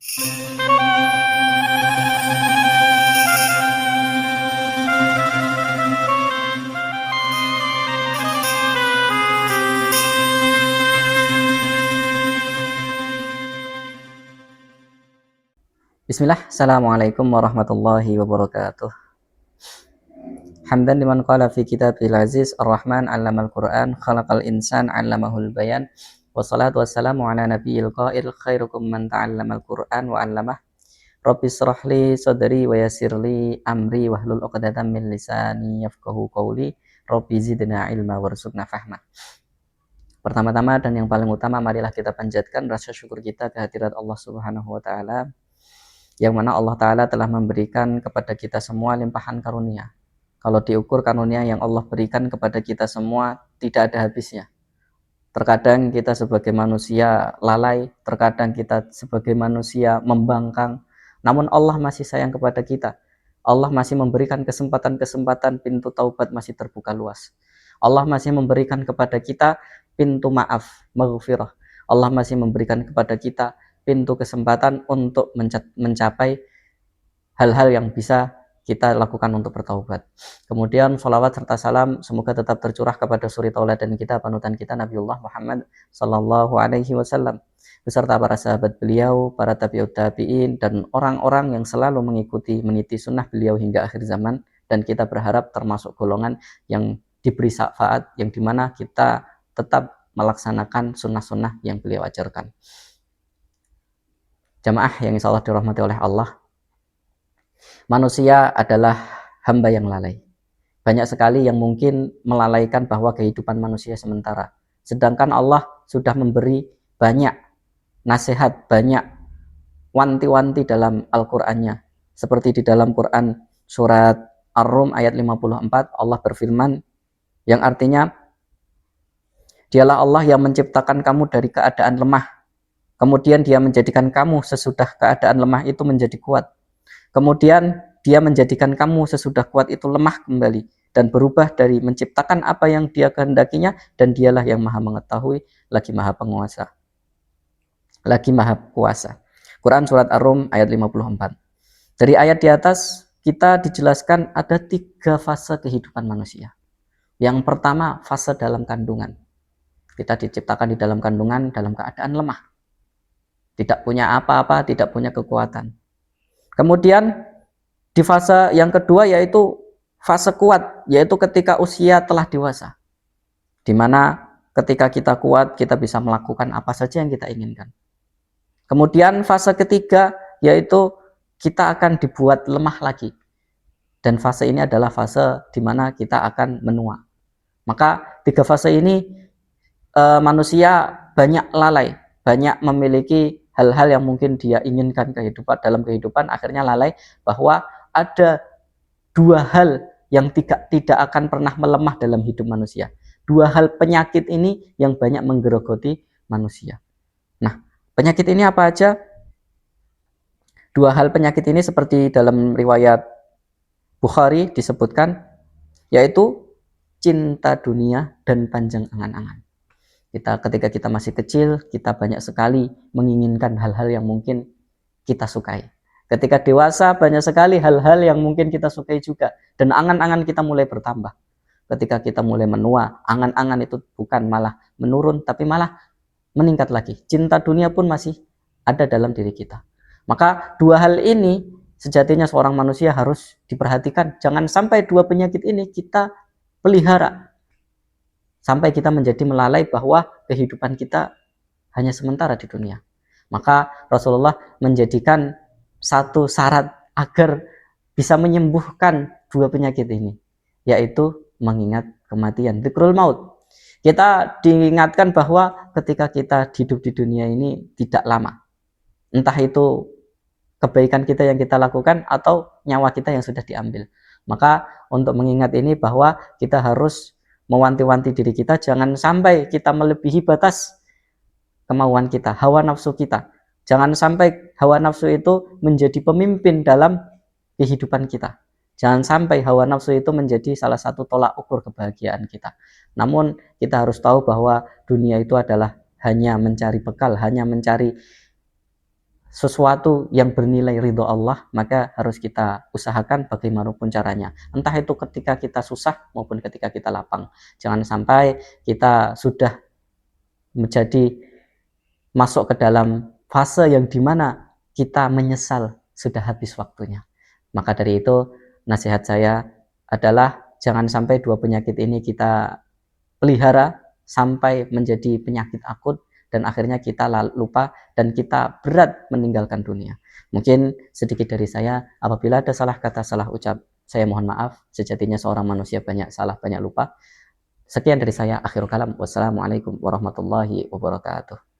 Bismillah, Assalamualaikum warahmatullahi wabarakatuh. Hamdan liman qala fi kitabil aziz ar-Rahman 'allamal Qur'an khalaqal insan 'allamahul bayan. Wassalatu wassalamu ala nabiyil qail khairukum man ta'allamal Qur'an wa 'allamah. Rabbi shrah li sadri wa yassir li amri wahlul 'uqdatam min lisani yafqahu qawli. Rabbi zidna ilma warzuqna fahma. Pertama-tama dan yang paling utama, marilah kita panjatkan rasa syukur kita kehadirat Allah Subhanahu wa taala, yang mana Allah Ta'ala telah memberikan kepada kita semua limpahan karunia. Kalau diukur karunia yang Allah berikan kepada kita semua, tidak ada habisnya. Terkadang kita sebagai manusia lalai, terkadang kita sebagai manusia membangkang, namun Allah masih sayang kepada kita. Allah masih memberikan kesempatan-kesempatan, pintu taubat masih terbuka luas. Allah masih memberikan kepada kita pintu maaf, maghfirah. Allah masih memberikan kepada kita pintu kesempatan untuk mencapai hal-hal yang bisa kita lakukan untuk bertaubat. Kemudian sholawat serta salam semoga tetap tercurah kepada suri tauladan kita, panutan kita Nabiullah Muhammad sallallahu alaihi wasallam beserta para sahabat beliau, para tabi'ut tabi'in, dan orang-orang yang selalu mengikuti meniti sunnah beliau hingga akhir zaman. Dan kita berharap termasuk golongan yang diberi syafaat, yang dimana kita tetap melaksanakan sunnah-sunnah yang beliau ajarkan. Jamaah yang insya Allah dirahmati oleh Allah, manusia adalah hamba yang lalai. Banyak sekali yang mungkin melalaikan bahwa kehidupan manusia sementara. Sedangkan Allah sudah memberi banyak nasihat, banyak wanti-wanti dalam Al-Qur'annya. Seperti di dalam Quran surat Ar-Rum ayat 54, Allah berfirman yang artinya, dialah Allah yang menciptakan kamu dari keadaan lemah. Kemudian dia menjadikan kamu sesudah keadaan lemah itu menjadi kuat. Kemudian dia menjadikan kamu sesudah kuat itu lemah kembali. Dan berubah dari menciptakan apa yang dia kehendakinya. Dan dialah yang maha mengetahui, lagi maha penguasa. Lagi maha kuasa. Quran surat Ar-Rum ayat 54. Dari ayat di atas kita dijelaskan ada 3 fase kehidupan manusia. Yang pertama, fase dalam kandungan. Kita diciptakan di dalam kandungan dalam keadaan lemah. Tidak punya apa-apa, tidak punya kekuatan. Kemudian di fase yang kedua yaitu fase kuat, yaitu ketika usia telah dewasa. Di mana ketika kita kuat, kita bisa melakukan apa saja yang kita inginkan. Kemudian fase ketiga yaitu kita akan dibuat lemah lagi. Dan fase ini adalah fase di mana kita akan menua. Maka 3 fase ini manusia banyak lalai, banyak memiliki hal-hal yang mungkin dia inginkan dalam kehidupan, akhirnya lalai bahwa ada 2 hal yang tidak akan pernah melemah dalam hidup manusia. 2 hal penyakit ini yang banyak menggerogoti manusia. Nah, penyakit ini apa aja? 2 hal penyakit ini seperti dalam riwayat Bukhari disebutkan, yaitu cinta dunia dan panjang angan-angan. Ketika kita masih kecil, kita banyak sekali menginginkan hal-hal yang mungkin kita sukai. Ketika dewasa, banyak sekali hal-hal yang mungkin kita sukai juga. Dan angan-angan kita mulai bertambah. Ketika kita mulai menua, angan-angan itu bukan malah menurun, tapi malah meningkat lagi. Cinta dunia pun masih ada dalam diri kita. Maka 2 hal ini sejatinya seorang manusia harus diperhatikan. Jangan sampai 2 penyakit ini kita pelihara. Sampai kita menjadi melalai bahwa kehidupan kita hanya sementara di dunia. Maka Rasulullah menjadikan satu syarat agar bisa menyembuhkan 2 penyakit ini, yaitu mengingat kematian, dzikrul maut. Kita diingatkan bahwa ketika kita hidup di dunia ini tidak lama. Entah itu kebaikan kita yang kita lakukan atau nyawa kita yang sudah diambil. Maka untuk mengingat ini bahwa kita harus mewanti-wanti diri kita, jangan sampai kita melebihi batas kemauan kita, hawa nafsu kita. Jangan sampai hawa nafsu itu menjadi pemimpin dalam kehidupan kita. Jangan sampai hawa nafsu itu menjadi salah satu tolak ukur kebahagiaan kita. Namun kita harus tahu bahwa dunia itu adalah hanya mencari bekal, hanya mencari sesuatu yang bernilai ridho Allah, maka harus kita usahakan bagaimanapun caranya. Entah itu ketika kita susah maupun ketika kita lapang. Jangan sampai kita sudah menjadi masuk ke dalam fase yang dimana kita menyesal sudah habis waktunya. Maka dari itu, nasihat saya adalah jangan sampai dua penyakit ini kita pelihara sampai menjadi penyakit akut dan akhirnya kita lupa dan kita berat meninggalkan dunia. Mungkin sedikit dari saya, apabila ada salah kata, salah ucap, saya mohon maaf. Sejatinya seorang manusia banyak salah, banyak lupa. Sekian dari saya, akhirul kalam. Wassalamualaikum warahmatullahi wabarakatuh.